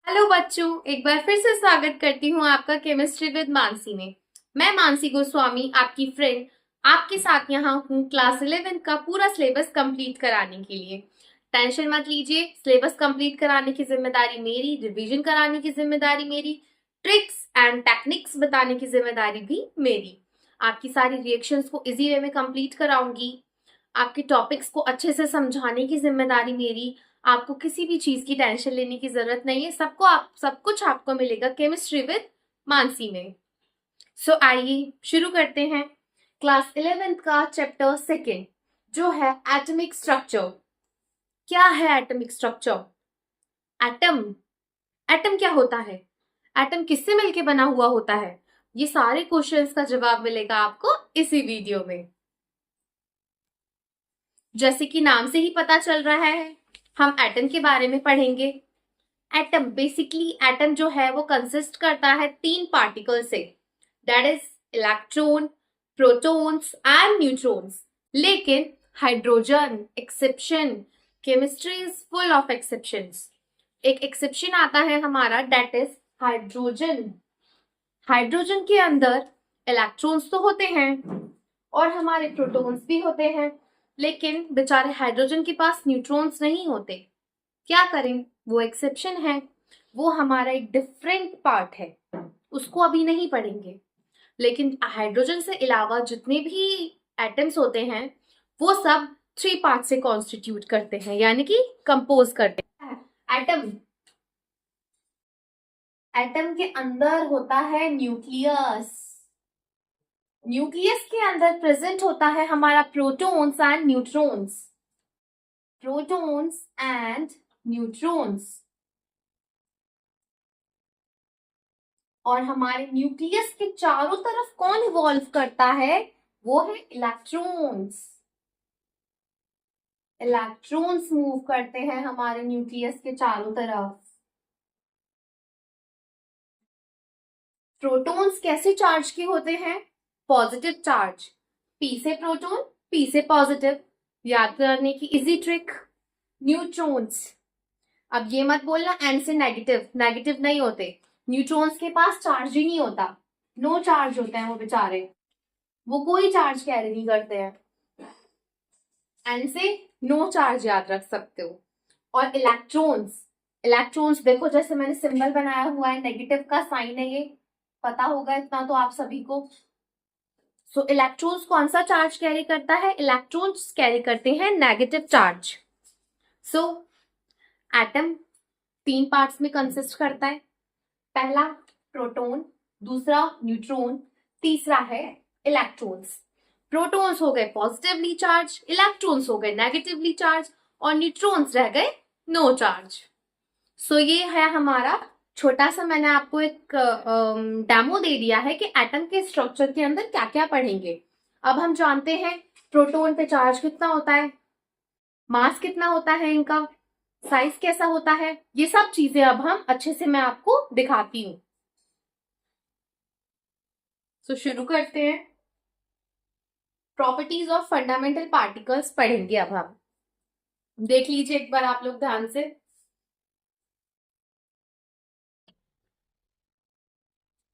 Hello बच्चों, एक बार फिर से स्वागत करती हूँ आपका केमिस्ट्री विद मानसी में। मैं मानसी गोस्वामी, आपकी फ्रेंड, आपके साथ यहाँ हूँ क्लास 11 का पूरा सिलेबस कंप्लीट कराने के लिए। टेंशन मत लीजिए, सिलेबस कंप्लीट कराने की जिम्मेदारी मेरी, रिवीजन कराने की जिम्मेदारी मेरी, ट्रिक्स एंड टेक्निक्स बताने की जिम्मेदारी भी मेरी। आपकी सारी रिएक्शंस को इजी वे में कंप्लीट कराऊंगी। आपके टॉपिक्स को अच्छे से समझाने की जिम्मेदारी मेरी। आपको किसी भी चीज की टेंशन लेने की जरूरत नहीं है। सब कुछ आपको मिलेगा केमिस्ट्री विद मानसी में। आइए शुरू करते हैं क्लास 11th का चैप्टर सेकेंड, जो है एटॉमिक स्ट्रक्चर। क्या है एटॉमिक स्ट्रक्चर? एटम एटम क्या होता है? एटम किससे मिलके बना हुआ होता है? ये सारे क्वेश्चंस का जवाब मिलेगा आपको इसी वीडियो में। जैसे कि नाम से ही पता चल रहा है, हम एटम के बारे में पढ़ेंगे। एटम बेसिकली, एटम जो है वो कंसिस्ट करता है 3 पार्टिकल से, that is electron, protons and neutrons. लेकिन hydrogen exception, chemistry is full of exceptions. एक एक्सेप्शन आता है हमारा, दैट इज हाइड्रोजन। हाइड्रोजन के अंदर इलेक्ट्रॉन्स तो होते हैं और हमारे प्रोटॉन्स भी होते हैं, लेकिन बेचारे हाइड्रोजन के पास न्यूट्रॉन्स नहीं होते। क्या करें? वो एक्सेप्शन है, वो हमारा एक डिफरेंट पार्ट है, उसको अभी नहीं पढ़ेंगे। लेकिन हाइड्रोजन से अलावा जितने भी एटम्स होते हैं वो सब 3 पार्ट से कॉन्स्टिट्यूट करते हैं, यानी कि कंपोज करते हैं। एटम एटम के अंदर होता है न्यूक्लियस। न्यूक्लियस के अंदर प्रेजेंट होता है हमारा protons and neutrons. Protons and neutrons. और हमारे न्यूक्लियस के चारों तरफ कौन इवॉल्व करता है? वो है इलेक्ट्रॉन्स। इलेक्ट्रॉन्स मूव करते हैं हमारे न्यूक्लियस के चारों तरफ। प्रोटॉन्स कैसे चार्ज के होते हैं? Positive charge. पी से प्रोटॉन, पी से पॉजिटिव। याद करने की इजी ट्रिक। न्यूट्रॉन्स, अब ये मत बोलना एन से नेगेटिव, नेगेटिव नहीं होते। न्यूट्रॉन्स के पास चार्ज ही नहीं होता, नो चार्ज होते हैं वो बेचारे, वो कोई चार्ज कैरी नहीं करते हैं। एन से नो चार्ज याद रख सकते हो। और इलेक्ट्रॉन्स, इलेक्ट्रॉन्स देखो जैसे मैंने सिंबल बनाया हुआ है, नेगेटिव का साइन है, ये पता होगा इतना तो आप सभी को। सो इलेक्ट्रॉन्स कौन सा चार्ज कैरी करता है? इलेक्ट्रॉन्स कैरी करते हैं नेगेटिव चार्ज। सो एटम 3 पार्ट्स में कंसिस्ट करता है। पहला प्रोटॉन, दूसरा न्यूट्रॉन, तीसरा है इलेक्ट्रॉन्स। प्रोटॉन्स हो गए पॉजिटिवली चार्ज, इलेक्ट्रॉन्स हो गए नेगेटिवली चार्ज, और न्यूट्रॉन्स रह गए नो चार्ज। सो ये है हमारा छोटा सा, मैंने आपको एक डेमो दे दिया है कि एटम के स्ट्रक्चर के अंदर क्या क्या पढ़ेंगे। अब हम जानते हैं प्रोटॉन पे चार्ज कितना होता है, मास कितना होता है, इनका साइज कैसा होता है, ये सब चीजें अब हम अच्छे से मैं आपको दिखाती हूँ। शुरू करते हैं। प्रॉपर्टीज ऑफ फंडामेंटल पार्टिकल्स पढ़ेंगे अब हम। देख लीजिए एक बार आप लोग ध्यान से।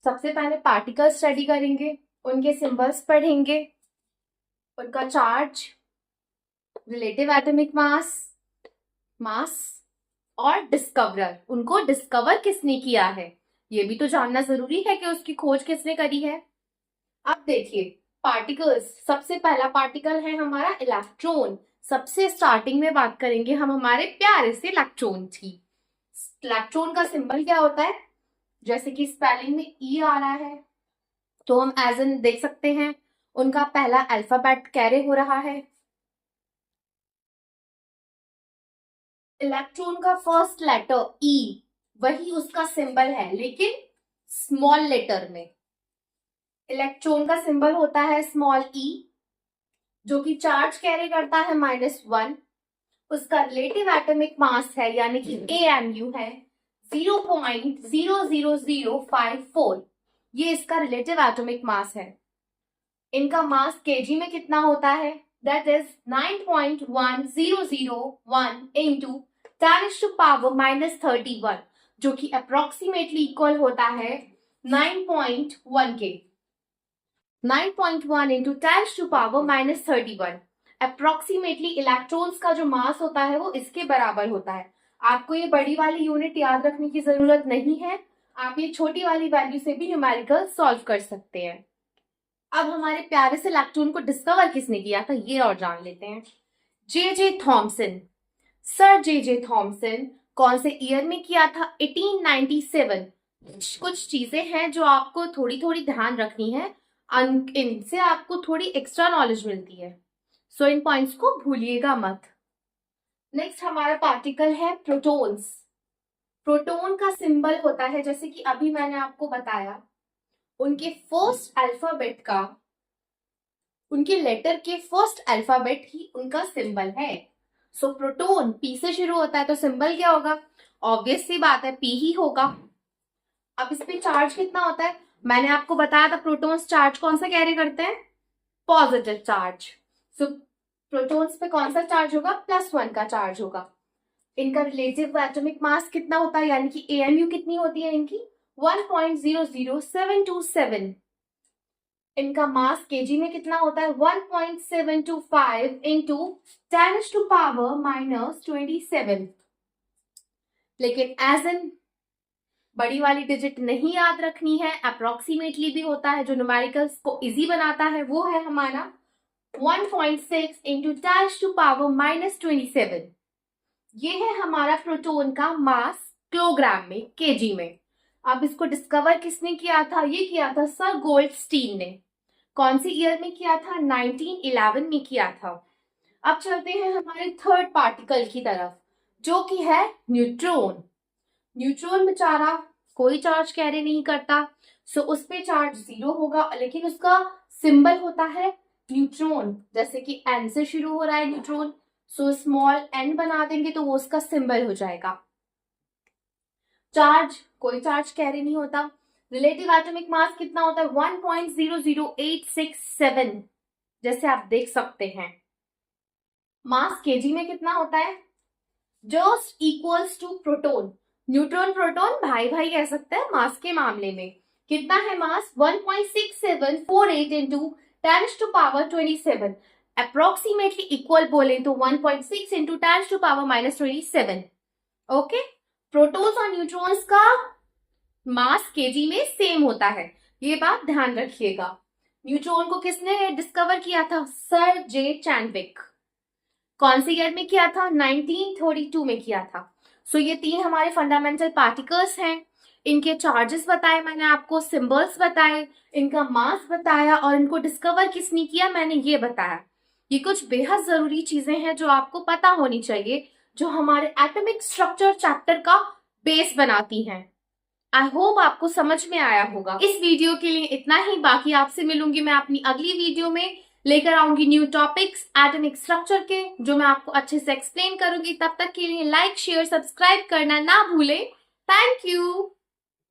सबसे पहले पार्टिकल स्टडी करेंगे, उनके सिंबल्स पढ़ेंगे, उनका चार्ज, रिलेटिव एटॉमिक मास, मास और डिस्कवरर, उनको डिस्कवर किसने किया है ये भी तो जानना जरूरी है कि उसकी खोज किसने करी है। अब देखिए पार्टिकल्स, सबसे पहला पार्टिकल है हमारा इलेक्ट्रॉन। सबसे स्टार्टिंग में बात करेंगे हम हमारे प्यारे से इलेक्ट्रॉन की। इलेक्ट्रॉन का सिंबल क्या होता है? जैसे कि स्पेलिंग में ई आ रहा है तो हम एज एन देख सकते हैं, उनका पहला अल्फाबेट कैरी हो रहा है। इलेक्ट्रॉन का फर्स्ट लेटर ई, वही उसका सिंबल है लेकिन स्मॉल लेटर में। इलेक्ट्रॉन का सिंबल होता है स्मॉल ई, जो कि चार्ज कैरी करता है -1। उसका रिलेटिव एटॉमिक मास है यानी कि AMU है 0.00054। ये इसका रिलेटिव एटॉमिक मास है। इनका मास केजी में कितना होता है? That is 9.1001 into 10⁻31। जो कि अप्रोक्सीमेटली इक्वल होता है 9.1 के। 9.1 इंटू 10⁻⁻31 अप्रोक्सीमेटली इलेक्ट्रॉन्स का जो मास होता है वो इसके बराबर होता है। आपको ये बड़ी वाली यूनिट याद रखने की जरूरत नहीं है, आप ये छोटी वाली वैल्यू से भी न्यूमेरिकल सॉल्व कर सकते हैं। अब हमारे प्यारे से इलेक्ट्रॉन को डिस्कवर किसने किया था ये और जान लेते हैं। J Thomson. Sir J Thomson कौन से ईयर में किया था? 1897। कुछ चीजें हैं जो आपको थोड़ी थोड़ी ध्यान रखनी है, इनसे आपको थोड़ी एक्स्ट्रा नॉलेज मिलती है, सो इन पॉइंट्स को भूलिएगा मत। नेक्स्ट हमारा पार्टिकल है प्रोटॉन्स। प्रोटॉन का सिंबल होता है, जैसे कि अभी मैंने आपको बताया, उनके फर्स्ट अल्फाबेट का, उनके लेटर के फर्स्ट अल्फाबेट ही उनका सिंबल है। सो प्रोटॉन पी से शुरू होता है तो सिंबल क्या होगा? ऑब्वियस सी बात है, पी ही होगा। अब इस पे चार्ज कितना होता है? मैंने आपको बताया था प्रोटॉन्स चार्ज कौन सा कैरी करते हैं? Positive charge. सो प्रोटॉन्स पे कौन सा चार्ज होगा? +1 का चार्ज होगा। इनका रिलेटिव एटॉमिक मास कितना होता है, यानी कि AMU कितनी होती है इनकी? 1.00727। इनका मास केजी में कितना होता है? 1.725 इंटू 10⁻⁻27। लेकिन एज एन बड़ी वाली डिजिट नहीं याद रखनी है, अप्रोक्सीमेटली भी होता है, जो न्यूमेरिकल्स को इजी बनाता है वो है हमारा 1.6 इंटू 10⁻⁻27। ये है हमारा प्रोटॉन का मास किलोग्राम में, केजी में। अब इसको डिस्कवर किसने किया था? ये किया था सर गोल्डस्टीन ने। कौन सी ईयर में किया था? 1911 में किया था। अब चलते हैं हमारे थर्ड पार्टिकल की तरफ, जो कि है न्यूट्रॉन। न्यूट्रॉन बेचारा कोई चार्ज कैरी नहीं करता, सो उस पे चार्ज 0 होगा, लेकिन उसका सिंबल होता है न्यूट्रॉन। जैसे कि N से शुरू हो रहा है न्यूट्रॉन, सो स्मॉल n बना देंगे तो वो उसका सिंबल हो जाएगा। चार्ज, कोई चार्ज कैरी नहीं होता। रिलेटिव एटॉमिक मास कितना होता है? 1.00867, जैसे आप देख सकते हैं। मास केजी में कितना होता है? Just equals to proton. Neutron proton भाई भाई कह सकते हैं मास के मामले में। कितना है मास? 1.6748 इंटू 10⁻27। अप्रोक्सीमेटली इक्वल बोले तो 1.6 इंटू 10⁻⁻27। ओके, प्रोटॉन्स और न्यूट्रॉन्स का मास केजी में सेम होता है, ये बात ध्यान रखिएगा। न्यूट्रॉन को किसने डिस्कवर किया था? सर जे चैडविक। कौन से ईयर में किया था? 1932 में किया था। सो ये तीन हमारे फंडामेंटल पार्टिकल्स हैं। इनके चार्जेस बताए मैंने आपको, सिंबल्स बताए, इनका मास बताया, और इनको डिस्कवर किसने किया मैंने ये बताया। ये कुछ बेहद जरूरी चीजें हैं जो आपको पता होनी चाहिए, जो हमारे एटॉमिक स्ट्रक्चर चैप्टर का बेस बनाती हैं। आई होप आपको समझ में आया होगा। इस वीडियो के लिए इतना ही, बाकी आपसे मिलूंगी मैं अपनी अगली वीडियो में, लेकर आऊंगी न्यू टॉपिक्स एटॉमिक स्ट्रक्चर के, जो मैं आपको अच्छे से एक्सप्लेन करूंगी। तब तक के लिए लाइक, शेयर, सब्सक्राइब करना ना भूलें। Thank you.